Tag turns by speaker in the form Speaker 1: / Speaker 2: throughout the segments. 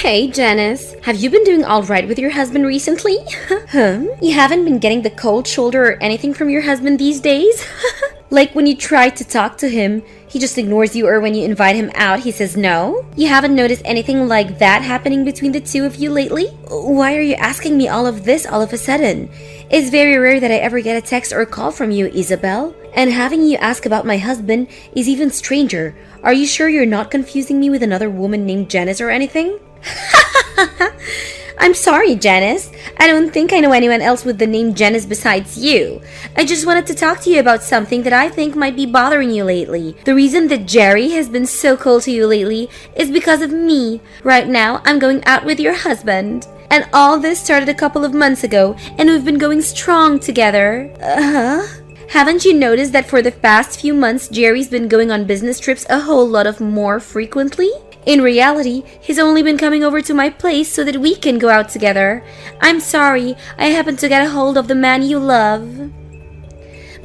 Speaker 1: Hey, Janice. Have you been doing all right with your husband recently? You haven't been getting the cold shoulder or anything from your husband these days? Like when you try to talk to him, he just ignores you, or when you invite him out, he says no? You haven't noticed anything like that happening between the two of you lately? Why are you asking me all of this all of a sudden? It's very rare that I ever get a text or a call from you, Isabel. And having you ask about my husband is even stranger. Are you sure you're not confusing me with another woman named Janice or anything? I'm sorry, Janice. I don't think I know anyone else with the name Janice besides you. I just wanted to talk to you about something that I think might be bothering you lately. The reason that Jerry has been so cold to you lately is because of me. Right now, I'm going out with your husband. And all this started a couple of months ago, and we've been going strong together. Haven't you noticed that for the past few months, Jerry's been going on business trips a whole lot of more frequently? In reality, he's only been coming over to my place so that we can go out together. I'm sorry, I happened to get a hold of the man you love.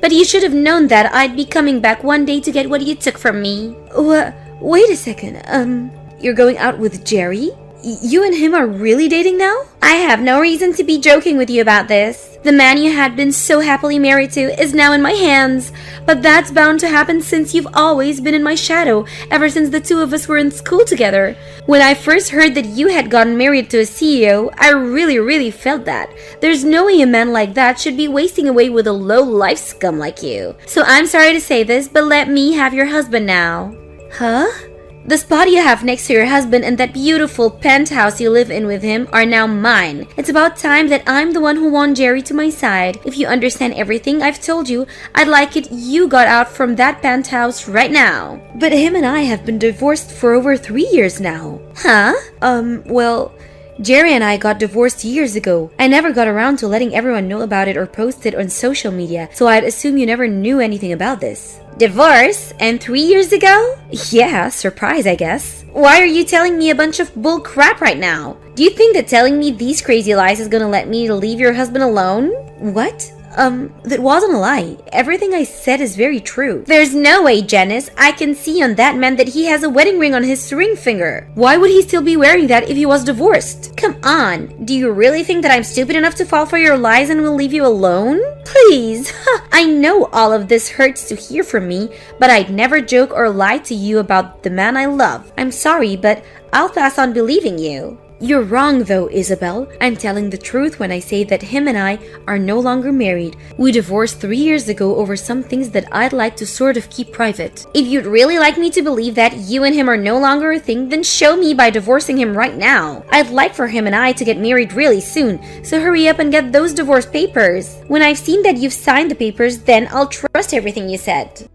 Speaker 1: But you should have known that I'd be coming back one day to get what you took from me. Wait a second, you're going out with Jerry? You and him are really dating now? I have no reason to be joking with you about this. The man you had been so happily married to is now in my hands. But that's bound to happen since you've always been in my shadow ever since the two of us were in school together. When I first heard that you had gotten married to a CEO, I really felt that. There's no way a man like that should be wasting away with a low-life scum like you. So I'm sorry to say this, but let me have your husband now. Huh? The spot you have next to your husband and that beautiful penthouse you live in with him are now mine. It's about time that I'm the one who won Jerry to my side. If you understand everything I've told you, I'd like it you got out from that penthouse right now. But him and I have been divorced for over 3 years now. Huh? Well, Jerry and I got divorced years ago. I never got around to letting everyone know about it or post it on social media, so I'd assume you never knew anything about this. Divorce? And 3 years ago? Yeah, surprise, I guess. Why are you telling me a bunch of bull crap right now? Do you think that telling me these crazy lies is gonna let me leave your husband alone? What? That wasn't a lie. Everything I said is very true. There's no way, Janice. I can see on that man that he has a wedding ring on his ring finger. Why would he still be wearing that if he was divorced? Come on. Do you really think that I'm stupid enough to fall for your lies and will leave you alone? Please. I know all of this hurts to hear from me, but I'd never joke or lie to you about the man I love. I'm sorry, but I'll pass on believing you. You're wrong though, Isabel. I'm telling the truth when I say that him and I are no longer married. We divorced 3 years ago over some things that I'd like to sort of keep private. If you'd really like me to believe that you and him are no longer a thing, then show me by divorcing him right now. I'd like for him and I to get married really soon, so hurry up and get those divorce papers. When I've seen that you've signed the papers, then I'll trust everything you said.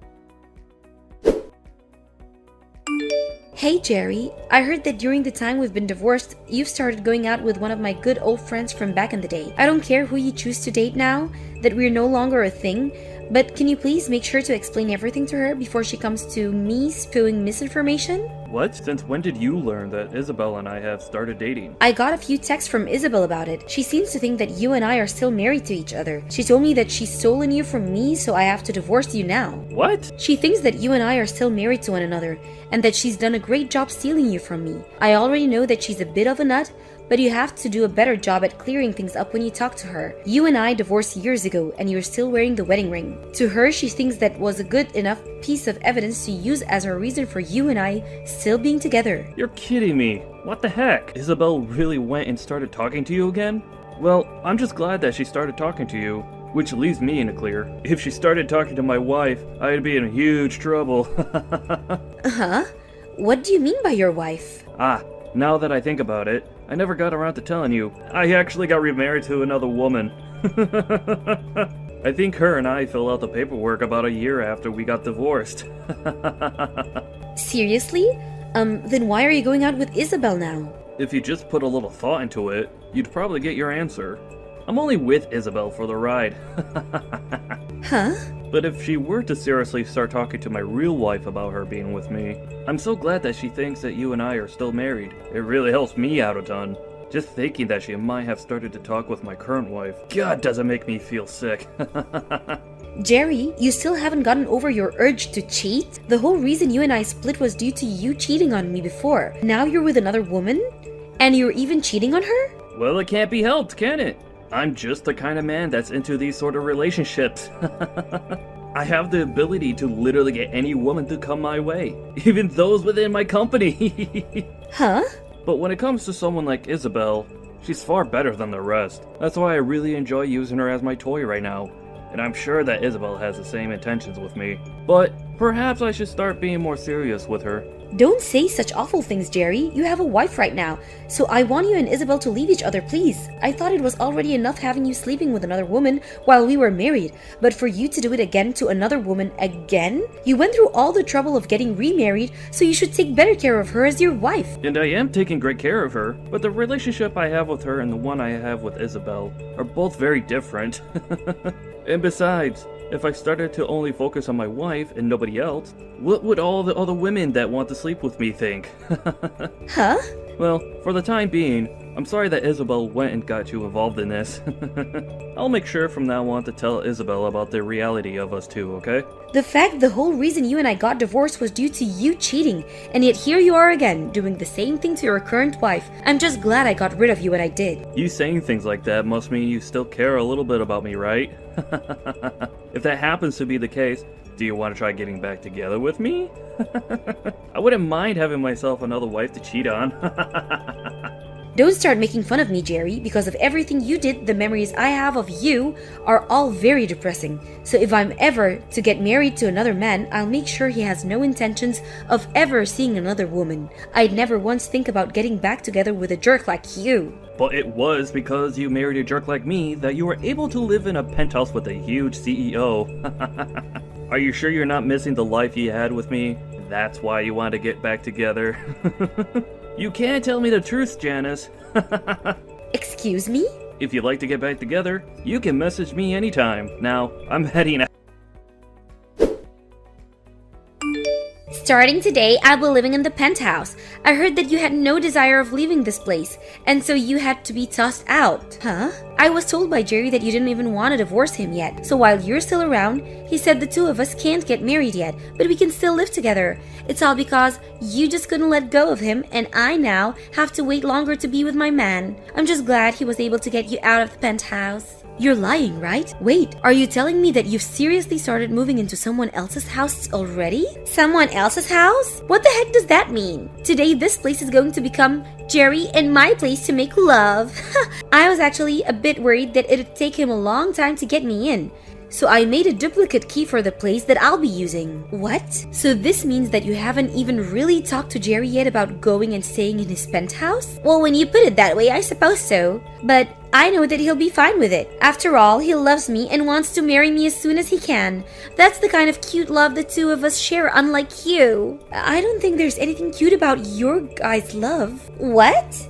Speaker 1: Hey Jerry, I heard that during the time we've been divorced, you've started going out with one of my good old friends from back in the day. I don't care who you choose to date now, that we're no longer a thing, but can you please make sure to explain everything to her before she comes to me spewing misinformation?
Speaker 2: What? Since when did you learn that Isabel and I have started dating?
Speaker 1: I got a few texts from Isabel about it. She seems to think that you and I are still married to each other. She told me that she's stolen you from me, so I have to divorce you now.
Speaker 2: What?
Speaker 1: She thinks that you and I are still married to one another, and that she's done a great job stealing you from me. I already know that she's a bit of a nut, but you have to do a better job at clearing things up when you talk to her. You and I divorced years ago, and you're still wearing the wedding ring. To her, she thinks that was a good enough piece of evidence to use as a reason for you and I still being together.
Speaker 2: You're kidding me. What the heck? Isabel really went and started talking to you again? Well, I'm just glad that she started talking to you, which leaves me in the clear. If she started talking to my wife, I'd be in huge trouble.
Speaker 1: Huh? What do you mean by your wife?
Speaker 2: Now that I think about it, I never got around to telling you. I actually got remarried to another woman. I think her and I filled out the paperwork about a year after we got divorced.
Speaker 1: Seriously? Then why are you going out with Isabel now?
Speaker 2: If you just put a little thought into it, you'd probably get your answer. I'm only with Isabel for the ride.
Speaker 1: Huh?
Speaker 2: But if she were to seriously start talking to my real wife about her being with me, I'm so glad that she thinks that you and I are still married. It really helps me out a ton. Just thinking that she might have started to talk with my current wife, God, does it make me feel sick.
Speaker 1: Jerry, you still haven't gotten over your urge to cheat? The whole reason you and I split was due to you cheating on me before. Now you're with another woman? And you're even cheating on her?
Speaker 2: Well, it can't be helped, can it? I'm just the kind of man that's into these sort of relationships. I have the ability to literally get any woman to come my way, even those within my company.
Speaker 1: Huh?
Speaker 2: But when it comes to someone like Isabel, she's far better than the rest. That's why I really enjoy using her as my toy right now. And I'm sure that Isabel has the same intentions with me. But perhaps I should start being more serious with her.
Speaker 1: Don't say such awful things, Jerry. You have a wife right now, so I want you and Isabel to leave each other, please. I thought it was already enough having you sleeping with another woman while we were married, but for you to do it again to another woman again? You went through all the trouble of getting remarried, so you should take better care of her as your wife.
Speaker 2: And I am taking great care of her, but the relationship I have with her and the one I have with Isabel are both very different. And besides, if I started to only focus on my wife and nobody else, what would all the other women that want to sleep with me think?
Speaker 1: Huh?
Speaker 2: Well, for the time being, I'm sorry that Isabel went and got you involved in this. I'll make sure from now on to tell Isabel about the reality of us two, okay?
Speaker 1: The fact the whole reason you and I got divorced was due to you cheating, and yet here you are again, doing the same thing to your current wife. I'm just glad I got rid of you when I did.
Speaker 2: You saying things like that must mean you still care a little bit about me, right? If that happens to be the case, do you want to try getting back together with me? I wouldn't mind having myself another wife to cheat on.
Speaker 1: Don't start making fun of me, Jerry. Because of everything you did, the memories I have of you are all very depressing. So if I'm ever to get married to another man, I'll make sure he has no intentions of ever seeing another woman. I'd never once think about getting back together with a jerk like you.
Speaker 2: But it was because you married a jerk like me that you were able to live in a penthouse with a huge CEO. Are you sure you're not missing the life you had with me? That's why you want to get back together. You can't tell me the truth, Janice.
Speaker 1: Excuse me?
Speaker 2: If you'd like to get back together, you can message me anytime. Now, I'm heading out.
Speaker 1: Starting today, I'll be living in the penthouse. I heard that you had no desire of leaving this place, and so you had to be tossed out. Huh? I was told by Jerry that you didn't even want to divorce him yet. So while you're still around, he said the two of us can't get married yet, but we can still live together. It's all because you just couldn't let go of him, and I now have to wait longer to be with my man. I'm just glad he was able to get you out of the penthouse. You're lying, right? Wait, are you telling me that you've seriously started moving into someone else's house already? Someone else's house? What the heck does that mean? Today, this place is going to become Jerry and my place to make love. I was actually a bit worried that it'd take him a long time to get me in. So I made a duplicate key for the place that I'll be using. What? So this means that you haven't even really talked to Jerry yet about going and staying in his penthouse? Well, when you put it that way, I suppose so. But I know that he'll be fine with it. After all, he loves me and wants to marry me as soon as he can. That's the kind of cute love the two of us share, unlike you. I don't think there's anything cute about your guys' love. What?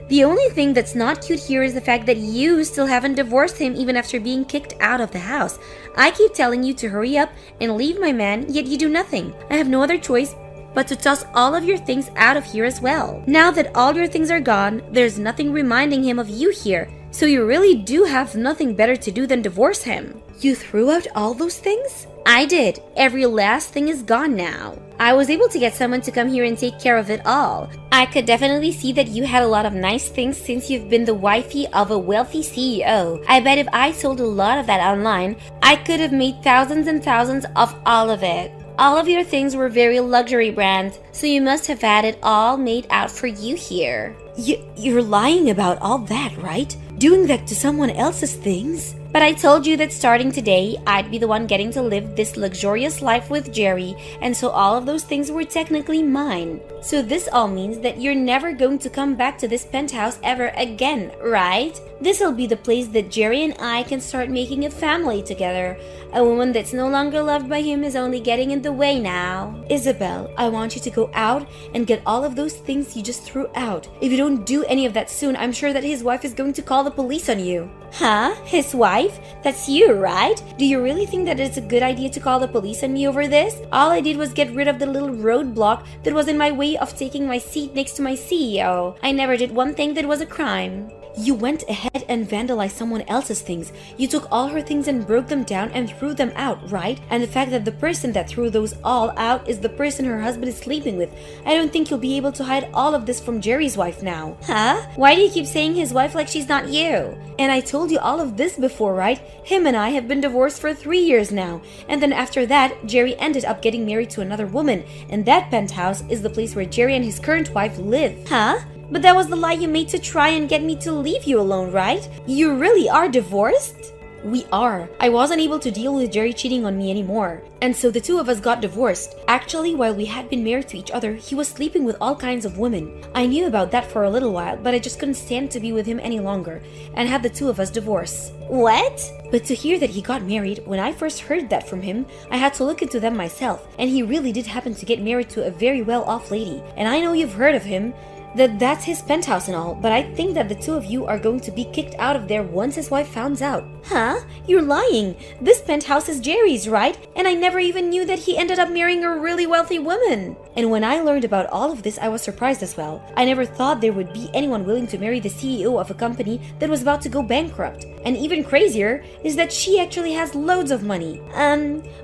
Speaker 1: The only thing that's not cute here is the fact that you still haven't divorced him even after being kicked out of the house. I keep telling you to hurry up and leave my man, yet you do nothing. I have no other choice but to toss all of your things out of here as well. Now that all your things are gone, there's nothing reminding him of you here. So you really do have nothing better to do than divorce him. You threw out all those things? I did. Every last thing is gone now. I was able to get someone to come here and take care of it all. I could definitely see that you had a lot of nice things since you've been the wifey of a wealthy CEO. I bet if I sold a lot of that online, I could have made thousands and thousands of all of it. All of your things were very luxury brands, so you must have had it all made out for you here. You're lying about all that, right? Doing that to someone else's things? But I told you that starting today, I'd be the one getting to live this luxurious life with Jerry, and so all of those things were technically mine. So this all means that you're never going to come back to this penthouse ever again, right? This'll be the place that Jerry and I can start making a family together. A woman that's no longer loved by him is only getting in the way now. Isabel, I want you to go out and get all of those things you just threw out. If you don't do any of that soon, I'm sure that his wife is going to call the police on you. Huh? His wife? That's you, right? Do you really think that it's a good idea to call the police on me over this? All I did was get rid of the little roadblock that was in my way of taking my seat next to my CEO. I never did one thing that was a crime. You went ahead and vandalized someone else's things. You took all her things and broke them down and threw them out, right? And the fact that the person that threw those all out is the person her husband is sleeping with. I don't think you'll be able to hide all of this from Jerry's wife now. Huh? Why do you keep saying his wife like she's not you? And I told you all of this before, right? Him and I have been divorced for 3 years now. And then after that, Jerry ended up getting married to another woman. And that penthouse is the place where Jerry and his current wife live. Huh? But that was the lie you made to try and get me to leave you alone, right? You really are divorced? We are. I wasn't able to deal with Jerry cheating on me anymore. And so the two of us got divorced. Actually, while we had been married to each other, he was sleeping with all kinds of women. I knew about that for a little while, but I just couldn't stand to be with him any longer and had the two of us divorce. What? But to hear that he got married, when I first heard that from him, I had to look into them myself. And he really did happen to get married to a very well-off lady. And I know you've heard of him. That's his penthouse and all, but I think that the two of you are going to be kicked out of there once his wife finds out. Huh? You're lying. This penthouse is Jerry's, right? And I never even knew that he ended up marrying a really wealthy woman. And when I learned about all of this, I was surprised as well. I never thought there would be anyone willing to marry the CEO of a company that was about to go bankrupt. And even crazier is that she actually has loads of money.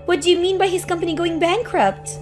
Speaker 1: What do you mean by his company going bankrupt?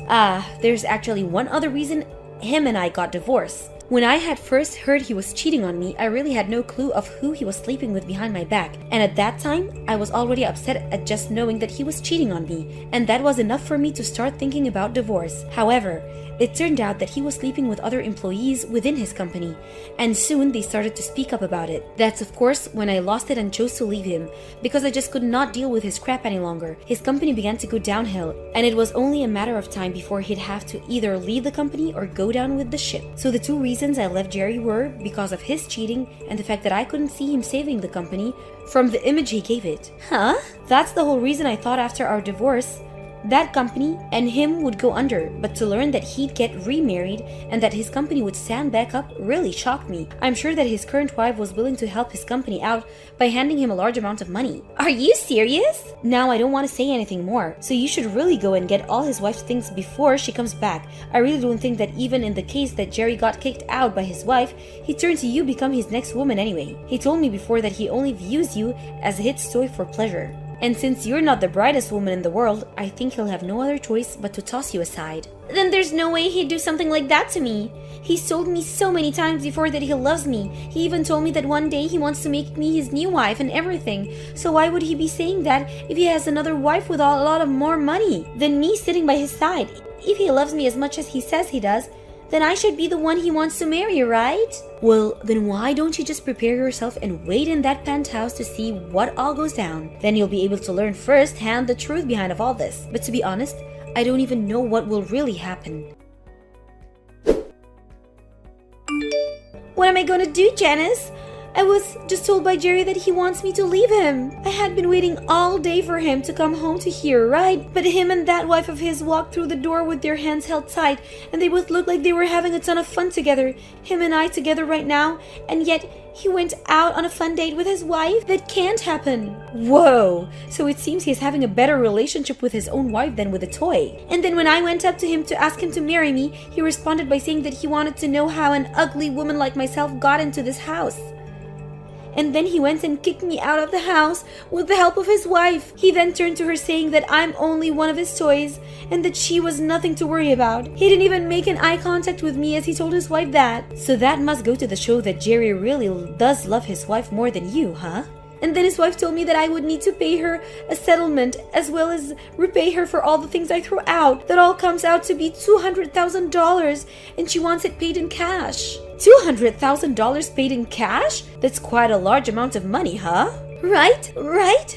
Speaker 1: There's actually one other reason him and I got divorced. When I had first heard he was cheating on me, I really had no clue of who he was sleeping with behind my back. And at that time, I was already upset at just knowing that he was cheating on me. And that was enough for me to start thinking about divorce. However, it turned out that he was sleeping with other employees within his company. And soon they started to speak up about it. That's of course when I lost it and chose to leave him, because I just could not deal with his crap any longer. His company began to go downhill, and it was only a matter of time before he'd have to either leave the company or go down with the ship. So the two reasons I left Jerry were because of his cheating and the fact that I couldn't see him saving the company from the image he gave it. Huh? That's the whole reason I thought after our divorce that company and him would go under, but to learn that he'd get remarried and that his company would stand back up really shocked me. I'm sure that his current wife was willing to help his company out by handing him a large amount of money. Are you serious? Now I don't want to say anything more, so you should really go and get all his wife's things before she comes back. I really don't think that even in the case that Jerry got kicked out by his wife, he turned to you become his next woman anyway. He told me before that he only views you as a hit toy for pleasure. And since you're not the brightest woman in the world, I think he'll have no other choice but to toss you aside. Then there's no way he'd do something like that to me. He's told me so many times before that he loves me. He even told me that one day he wants to make me his new wife and everything. So why would he be saying that if he has another wife with a lot of more money than me sitting by his side? If he loves me as much as he says he does, then I should be the one he wants to marry, right? Well, then why don't you just prepare yourself and wait in that penthouse to see what all goes down? Then you'll be able to learn firsthand the truth behind of all this. But to be honest, I don't even know what will really happen. What am I gonna do, Janice? I was just told by Jerry that he wants me to leave him. I had been waiting all day for him to come home to here, right? But him and that wife of his walked through the door with their hands held tight, and they both looked like they were having a ton of fun together. Him and I together right now, and yet he went out on a fun date with his wife? That can't happen. Whoa! So it seems he's having a better relationship with his own wife than with a toy. And then when I went up to him to ask him to marry me, he responded by saying that he wanted to know how an ugly woman like myself got into this house. And then he went and kicked me out of the house with the help of his wife. He then turned to her saying that I'm only one of his toys and that she was nothing to worry about. He didn't even make an eye contact with me as he told his wife that. So that must go to the show that Jerry really does love his wife more than you, huh? And then his wife told me that I would need to pay her a settlement as well as repay her for all the things I threw out. That all comes out to be $200,000 and she wants it paid in cash. $200,000 paid in cash? That's quite a large amount of money, huh? Right?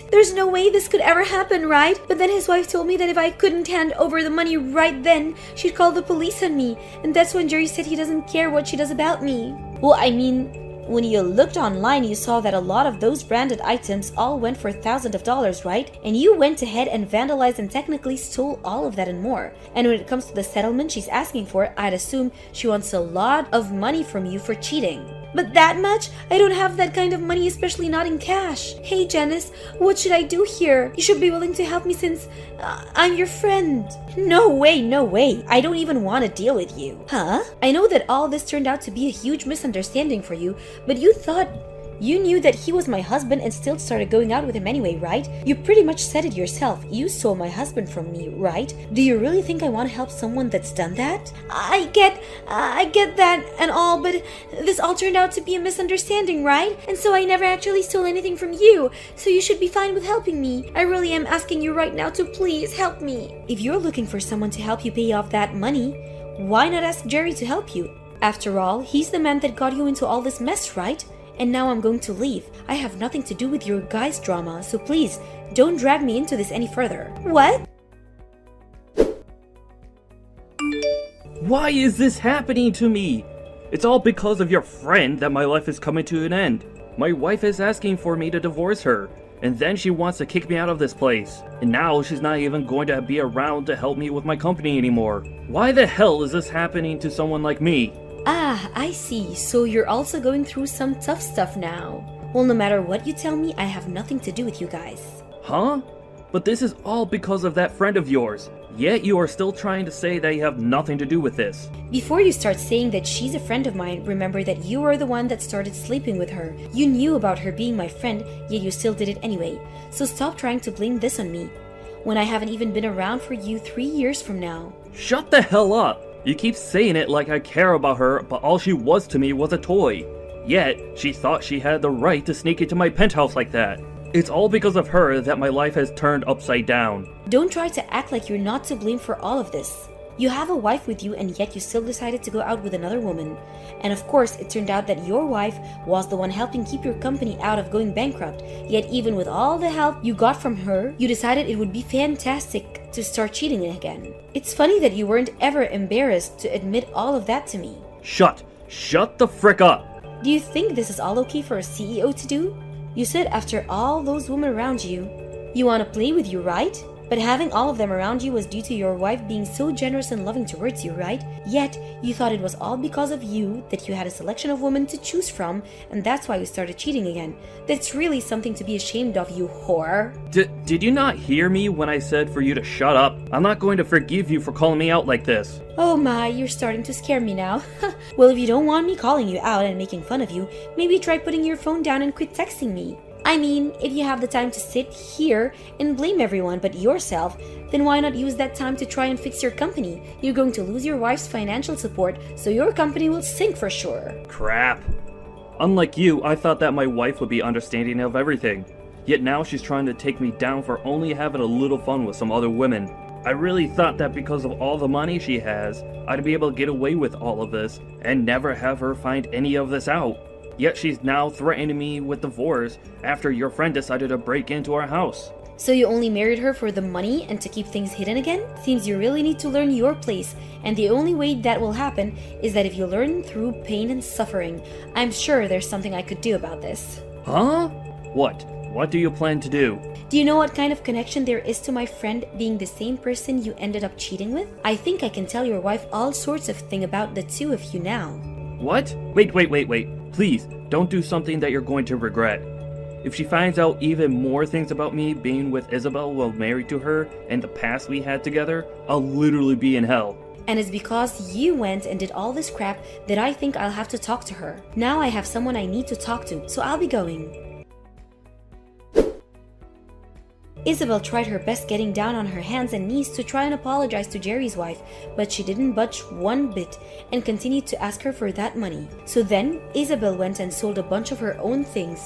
Speaker 1: There's no way this could ever happen, right? But then his wife told me that if I couldn't hand over the money right then, she'd call the police on me. And that's when Jerry said he doesn't care what she does about me. Well, I mean, when you looked online, you saw that a lot of those branded items all went for thousands of dollars, right? And you went ahead and vandalized and technically stole all of that and more. And when it comes to the settlement she's asking for, I'd assume she wants a lot of money from you for cheating. But that much? I don't have that kind of money, especially not in cash. Hey Janice, what should I do here? You should be willing to help me since I'm your friend. No way. I don't even want to deal with you. Huh? I know that all this turned out to be a huge misunderstanding for you, but you thought You knew that he was my husband and still started going out with him anyway, right? You pretty much said it yourself. You stole my husband from me, right? Do you really think I want to help someone that's done that? I get that and all, but this all turned out to be a misunderstanding, right? And so I never actually stole anything from you, so you should be fine with helping me. I really am asking you right now to please help me. If you're looking for someone to help you pay off that money, why not ask Jerry to help you? After all, he's the man that got you into all this mess, right? And now I'm going to leave. I have nothing to do with your guys' drama, so please, don't drag me into this any further. What?
Speaker 2: Why is this happening to me? It's all because of your friend that my life is coming to an end. My wife is asking for me to divorce her, and then she wants to kick me out of this place. And now she's not even going to be around to help me with my company anymore. Why the hell is this happening to someone like me?
Speaker 1: Ah, I see. So you're also going through some tough stuff now. Well, no matter what you tell me, I have nothing to do with you guys.
Speaker 2: Huh? But this is all because of that friend of yours. Yet you are still trying to say that you have nothing to do with this.
Speaker 1: Before you start saying that she's a friend of mine, remember that you are the one that started sleeping with her. You knew about her being my friend, yet you still did it anyway. So stop trying to blame this on me, when I haven't even been around for you 3 years from now.
Speaker 2: Shut the hell up! You keep saying it like I care about her, but all she was to me was a toy. Yet, she thought she had the right to sneak into my penthouse like that. It's all because of her that my life has turned upside down.
Speaker 1: Don't try to act like you're not to blame for all of this. You have a wife with you and yet you still decided to go out with another woman. And of course, it turned out that your wife was the one helping keep your company out of going bankrupt. Yet even with all the help you got from her, you decided it would be fantastic to start cheating again. It's funny that you weren't ever embarrassed to admit all of that to me.
Speaker 2: Shut the frick up!
Speaker 1: Do you think this is all okay for a CEO to do? You said after all those women around you, you want to play with you, right? But having all of them around you was due to your wife being so generous and loving towards you, right? Yet, you thought it was all because of you that you had a selection of women to choose from, and that's why you started cheating again. That's really something to be ashamed of, you whore.
Speaker 2: Did you not hear me when I said for you to shut up? I'm not going to forgive you for calling me out like this.
Speaker 1: Oh my, you're starting to scare me now. Well, if you don't want me calling you out and making fun of you, maybe try putting your phone down and quit texting me. I mean, if you have the time to sit here and blame everyone but yourself, then why not use that time to try and fix your company? You're going to lose your wife's financial support, so your company will sink for sure.
Speaker 2: Crap. Unlike you, I thought that my wife would be understanding of everything. Yet now she's trying to take me down for only having a little fun with some other women. I really thought that because of all the money she has, I'd be able to get away with all of this and never have her find any of this out. Yet she's now threatening me with divorce after your friend decided to break into our house.
Speaker 1: So you only married her for the money and to keep things hidden again? Seems you really need to learn your place, and the only way that will happen is that if you learn through pain and suffering. I'm sure there's something I could do about this.
Speaker 2: Huh? What? What do you plan to do?
Speaker 1: Do you know what kind of connection there is to my friend being the same person you ended up cheating with? I think I can tell your wife all sorts of things about the two of you now.
Speaker 2: What? Wait. Please, don't do something that you're going to regret. If she finds out even more things about me being with Isabel while married to her and the past we had together, I'll literally be in hell.
Speaker 1: And it's because you went and did all this crap that I think I'll have to talk to her. Now I have someone I need to talk to, so I'll be going. Isabel tried her best getting down on her hands and knees to try and apologize to Jerry's wife, but she didn't budge one bit and continued to ask her for that money. So then, Isabel went and sold a bunch of her own things,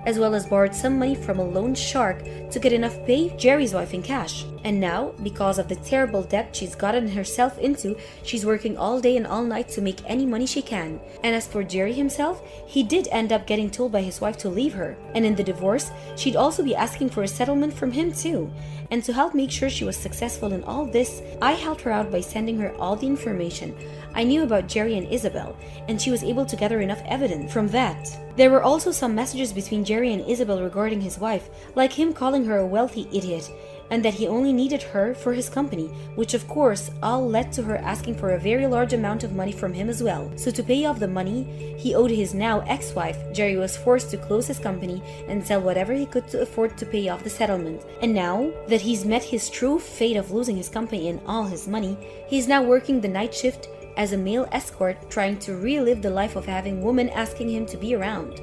Speaker 1: as well as borrowed some money from a loan shark to get enough to pay Jerry's wife in cash. And now, because of the terrible debt she's gotten herself into, she's working all day and all night to make any money she can. And as for Jerry himself, he did end up getting told by his wife to leave her. And in the divorce, she'd also be asking for a settlement from him too. And to help make sure she was successful in all this, I helped her out by sending her all the information I knew about Jerry and Isabel, and she was able to gather enough evidence from that. There were also some messages between Jerry and Isabel regarding his wife, like him calling her a wealthy idiot, and that he only needed her for his company, which of course all led to her asking for a very large amount of money from him as well. So to pay off the money he owed his now ex-wife, Jerry was forced to close his company and sell whatever he could to afford to pay off the settlement. And now that he's met his true fate of losing his company and all his money, he's now working the night shift as a male escort, trying to relive the life of having women asking him to be around.